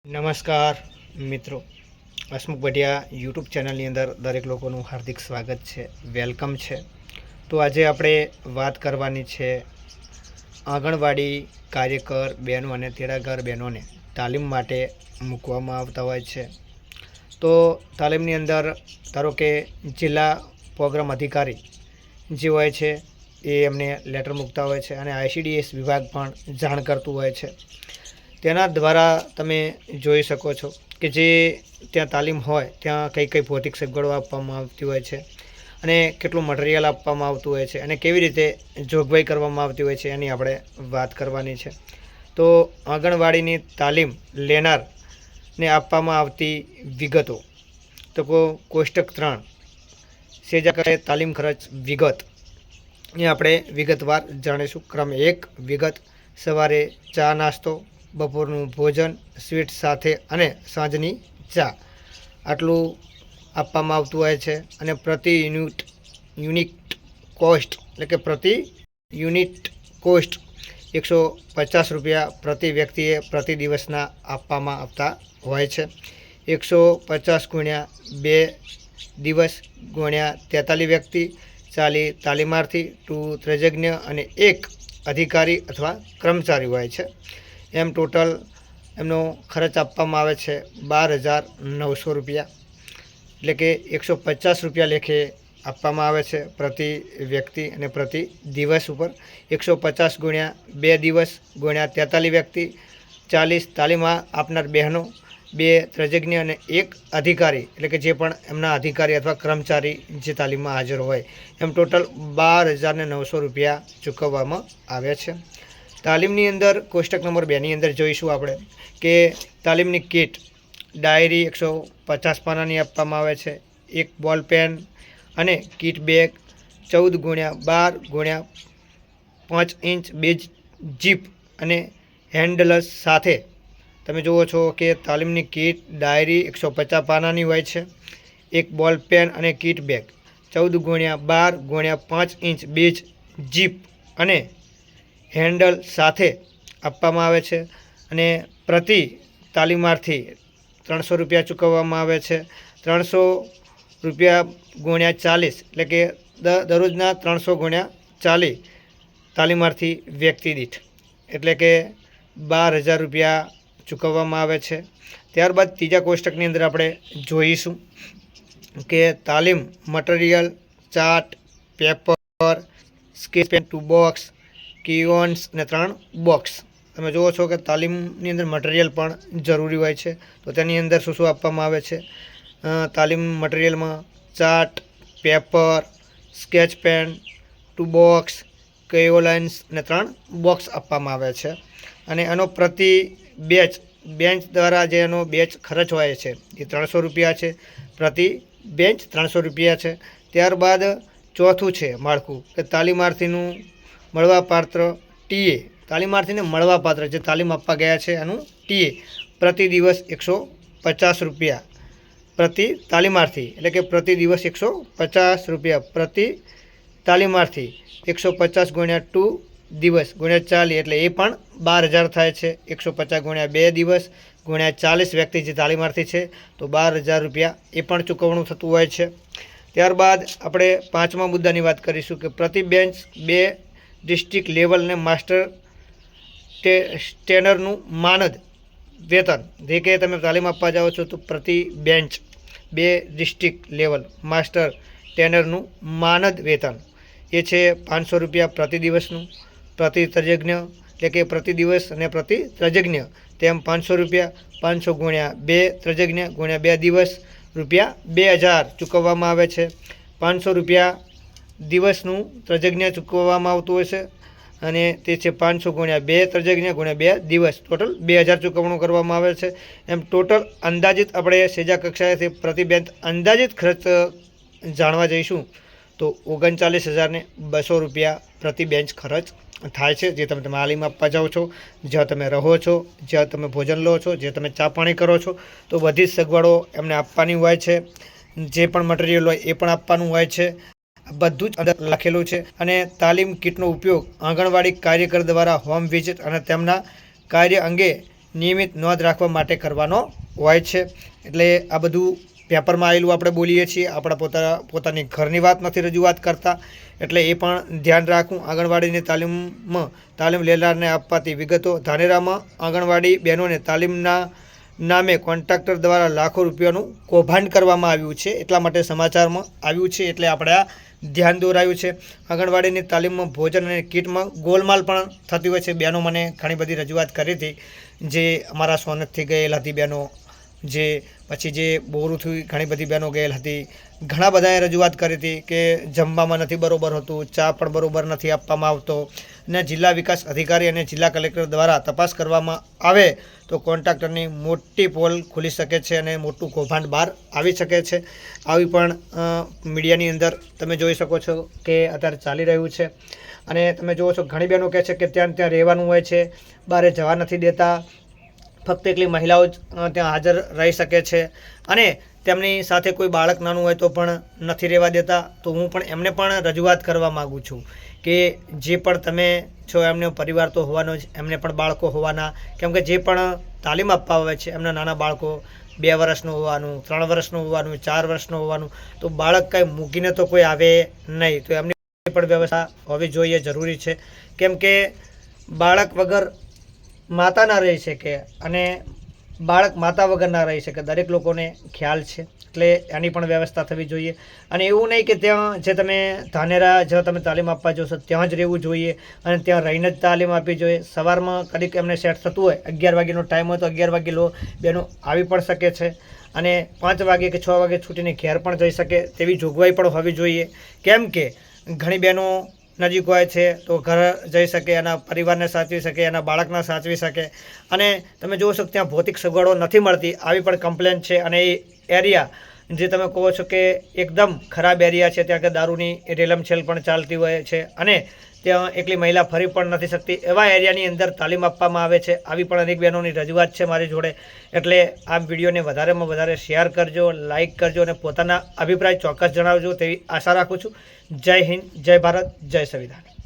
નમસ્કાર મિત્રો, હસમુખ ભટિયા યુટ્યુબ ચેનલની અંદર દરેક લોકોનું હાર્દિક સ્વાગત છે, વેલકમ છે। તો આજે આપણે વાત કરવાની છે આંગણવાડી કાર્યકર બહેનો અને તેડાગર બહેનોને તાલીમ માટે મૂકવામાં આવતા હોય છે। તો તાલીમની અંદર ધારો કે જિલ્લા પ્રોગ્રામ અધિકારી જે હોય છે એ એમને લેટર મૂકતા હોય છે અને ICDS વિભાગ પણ જાણ કરતું હોય છે। તેના દ્વારા તમે જોઈ શકો છો કે જે ત્યાં તાલીમ હોય ત્યાં કઈ કઈ ભૌતિક સગવડો આપવામાં આવતી હોય છે અને કેટલું મટીરિયલ આપવામાં આવતું હોય છે અને કેવી રીતે જોગવાઈ કરવામાં આવતી હોય છે એની આપણે વાત કરવાની છે। તો આંગણવાડીની તાલીમ લેનારને આપવામાં આવતી વિગતો, તો કોષ્ટક 3 સેજા કરે તાલીમ ખર્ચ વિગત એ આપણે વિગતવાર જાણીશું। ક્રમ 1 વિગત: સવારે ચા નાસ્તો, બપોરનું ભોજન, સ્વીટ સાથે અને સાંજની ચા, આટલું આપવામાં આવતું હોય છે અને પ્રતિ યુનિટ કોસ્ટ એટલે કે પ્રતિ યુનિટ કોસ્ટ 150 રૂપિયા પ્રતિ વ્યક્તિએ પ્રતિ દિવસના આપવામાં આવતા હોય છે। 150 ગુણ્યા 2 દિવસ ગુણ્યા 43 વ્યક્તિ, 40 તાલીમાર્થી, 2 ત્રજજ્ઞ અને 1 અધિકારી અથવા કર્મચારી હોય છે। એમ ટોટલ એમનો ખર્ચ આપવામાં આવે છે 12,900 રૂપિયા, એટલે કે 150 રૂપિયા લેખે આપવામાં આવે છે પ્રતિ વ્યક્તિ અને પ્રતિ દિવસ ઉપર। 150 ગુણ્યા 2 દિવસ ગુણ્યા 43 વ્યક્તિ, 40 તાલીમમાં આપનાર બહેનો, 2 ત્રજજ્ઞ અને 1 અધિકારી, એટલે કે જે પણ એમના અધિકારી અથવા કર્મચારી જે તાલીમમાં હાજર હોય, એમ ટોટલ 12,900 રૂપિયા ચૂકવવામાં આવે છે। તાલીમની અંદર કોષ્ટક નંબર 2ની અંદર જોઈશું આપણે કે તાલીમની કીટ, ડાયરી 150 પાનાની આપવામાં આવે છે, 1 બોલ પેન અને કીટ બેગ, 14 ગુણ્યા 12 ગુણ્યા 5 ઇંચ 2 જીપ અને હેન્ડલસ સાથે। તમે જુઓ છો કે તાલીમની કીટ, ડાયરી 150 પાનાની હોય છે, 1 બોલ પેન અને કીટ બેગ 14 ગુણ્યા 12 ગુણ્યા 5 ઇંચ 2 જીપ અને હેન્ડલ સાથે આપવામાં આવે છે અને પ્રતિ તાલીમાર્થી 300 રૂપિયા ચૂકવવામાં આવે છે। 300 રૂપિયા ગુણ્યા 40 એટલે કે દરરોજના 300 ગુણ્યા 40 તાલીમાર્થી વ્યક્તિ દીઠ, એટલે કે 12,000 રૂપિયા ચૂકવવામાં આવે છે। ત્યારબાદ ત્રીજા કોષ્ટકની અંદર આપણે જોઈશું કે તાલીમ material, chart, paper, sketch pen 2 box, crayons અને 3 બોક્સ। તમે જુઓ છો કે તાલીમની અંદર મટીરિયલ પણ જરૂરી હોય છે, તો તેની અંદર શું શું આપવામાં આવે છે? તાલીમ મટીરિયલમાં chart, paper, sketch pen, 2 box, crayons અને 3 બોક્સ આપવામાં આવે છે અને એનો પ્રતિ બેન્ચ દ્વારા જે એનો બેચ ખર્ચ હોય છે એ 300 રૂપિયા છે, પ્રતિ બેન્ચ 300 રૂપિયા છે। ત્યારબાદ ચોથું છે માળખું કે તાલીમાર્થીનું મળવાપાત્ર ટીએ, તાલીમાર્થીને મળવાપાત્ર જે તાલીમ આપવા ગયા છે એનું ટીએ પ્રતિ દિવસ 150 રૂપિયા પ્રતિ તાલીમાર્થી, એટલે કે પ્રતિ દિવસ 150 રૂપિયા પ્રતિ તાલીમાર્થી, 150 ગુણ્યા 2 દિવસ ગુણ્યા 40 એટલે એ પણ 12,000 થાય છે। 150 ગુણ્યા 2 દિવસ ગુણ્યા 40 વ્યક્તિ જે તાલીમાર્થી છે તો 12,000 રૂપિયા એ પણ ચૂકવણું થતું હોય છે। ત્યારબાદ આપણે 5મા મુદ્દાની વાત કરીશું કે પ્રતિ બેન્ચ 2 ડિસ્ટ્રિક્ટ લેવલને માસ્ટર સ્ટેનરનું માનદ વેતન, જે કે તમે તાલીમ આપવા જાઓ છો તો પ્રતિ બેન્ચ 2 ડિસ્ટ્રિક્ટ લેવલ માસ્ટર ટેનરનું માનદ વેતન એ છે 500 રૂપિયા પ્રતિ દિવસનું। પ્રતિ તજજ્ઞ એટલે કે પ્રતિ દિવસ અને પ્રતિ તજજ્ઞ તેમ 500 રૂપિયા, 500 ગુણ્યા 2 તજજ્ઞ ગુણ્યા 2 દિવસ રૂપિયા 2,000 ચૂકવવામાં આવે છે। 500 રૂપિયા દિવસનું તજજ્ઞ ચૂકવવામાં આવતું હોય છે અને તે છે 500 ગુણ્યા 2 તજજ્ઞ ગુણ્યા 2 દિવસ, ટોટલ 2,000 ચૂકવણું કરવામાં આવે છે। એમ ટોટલ અંદાજિત આપણે સેજા કક્ષાએથી પ્રતિ બેન્ચ અંદાજિત ખર્ચ જાણવા જઈશું તો 39,200 રૂપિયા પ્રતિ બેન્ચ ખર્ચ થાય છે, જે તમે તાલીમ આપવા જાઓ છો, જ્યાં તમે રહો છો, જ્યાં તમે ભોજન લો છો, જે તમે ચા પાણી કરો છો, તો બધી જ સગવડો એમને આપવાની હોય છે, જે પણ મટીરિયલ હોય એ પણ આપવાનું હોય છે, બધું જ અંદર લખેલું છે। અને તાલીમ કીટનો ઉપયોગ આંગણવાડી કાર્યકર દ્વારા હોમ વિઝિટ અને તેમના કાર્ય અંગે નિયમિત નોંધ રાખવા માટે કરવાનો હોય છે. એટલે આ બધું પેપરમાં આવેલું આપણે બોલીએ છીએ, આપણા પોતાની ઘરની વાત નથી રજૂઆત કરતા, એટલે એ પણ ધ્યાન રાખવું. આંગણવાડીની તાલીમ લેનારને આપવાતી વિગતો. ધાનેરામાં આંગણવાડી બહેનોને તાલીમના નામે કોન્ટ્રાક્ટર દ્વારા લાખો રૂપિયાનું કૌભાંડ કરવામાં આવ્યું છે, એટલા માટે સમાચારમાં આવ્યું છે, એટલે આપણે આ ધ્યાન દોરાયું છે. આંગણવાડીની તાલીમમાં ભોજન અને કીટમાં ગોલમાલ પણ થતી હોય છે. બહેનો મને ઘણી બધી રજૂઆત કરી હતી, જે અમારા સોનતથી ગયેલ હતી બહેનો, જે પછી જે બોરુથી ઘણી બધી બહેનો ગયેલ હતી. ઘણા બધાએ રજૂઆત કરી હતી કે જમવામાં નથી બરોબર હતું, ચા પણ બરોબર નથી આપવામાં આવતો, અને જિલ્લા વિકાસ અધિકારી અને જિલ્લા કલેક્ટર દ્વારા તપાસ કરવામાં આવે તો કોન્ટ્રાક્ટરની મોટી પોલ ખુલી શકે છે અને મોટું કૌભાંડ બહાર આવી શકે છે. આવી પણ મીડિયાની અંદર તમે જોઈ શકો છો કે અત્યારે ચાલી રહ્યું છે. અને તમે જુઓ છો ઘણી બહેનો કહે છે કે ત્યાં રહેવાનું હોય છે, બહાર જવા નથી દેતા, ફક્ત એકલી મહિલાઓ જ ત્યાં હાજર રહી શકે છે, અને તેમની સાથે કોઈ બાળક નાનું હોય તો પણ નથી રહેવા દેતા. તો હું પણ એમને પણ રજૂઆત કરવા માગું છું કે જે પણ તમે છો એમનો પરિવાર તો હોવાનો જ, એમને પણ બાળકો હોવાના, કેમ કે જે પણ તાલીમ આપવા આવે છે એમના નાના બાળકો 2 વર્ષનું હોવાનું, 3 વર્ષનું હોવાનું, 4 વર્ષનું હોવાનું, તો બાળક કંઈ મૂકીને તો કોઈ આવે નહીં. તો એમની પણ વ્યવસ્થા હોવી જોઈએ, જરૂરી છે. કેમ કે બાળક વગર માતા ના રહી શકે અને બાળક માતા વગર ના રહી શકે, દરેક લોકોને ખ્યાલ છે. એટલે એની પણ વ્યવસ્થા થવી જોઈએ. અને એવું નહીં કે ત્યાં જે તમે ધાનેરા જ્યાં તમે તાલીમ આપવા જશો ત્યાં જ રહેવું જોઈએ અને ત્યાં રહીને જ તાલીમ આપવી જોઈએ. સવારમાં કડીક એમને સેટ થતું હોય, 11 વાગ્યાનો ટાઈમ હોય તો 11 વાગે બહેનો આવી પણ શકે છે, અને 5 વાગે કે 6 વાગે છૂટીને ઘેર પણ જઈ શકે તેવી જોગવાઈ પણ હોવી જોઈએ. કેમ કે ઘણી બહેનો નજીક હોય છે તો ઘર જઈ શકે, એના પરિવારને સાચવી શકે, એના બાળકને સાચવી શકે, અને તમે જોશો કે ત્યાં ભૌતિક સગવડો નથી મળતી, આવી પણ કમ્પ્લેન છે. અને એ એરિયા જે તમે કહો છો કે એકદમ ખરાબ એરિયા છે, ત્યાં કે દારૂની રેલમછેલ પણ ચાલતી હોય છે, અને ત્યાં એકલી મહિલા ફરી પણ નથી શકતી, એવા એરિયાની અંદર તાલીમ આપવામાં આવે છે. આવી પણ અનેક બહેનોની રજૂઆત છે મારી જોડે. એટલે આ વિડીયોને વધારેમાં વધારે શેર કરજો, લાઇક કરજો અને પોતાના અભિપ્રાય ચોક્કસ જણાવજો તેવી આશા રાખું છું. જય હિન્દ, જય ભારત, જય સંવિધાન.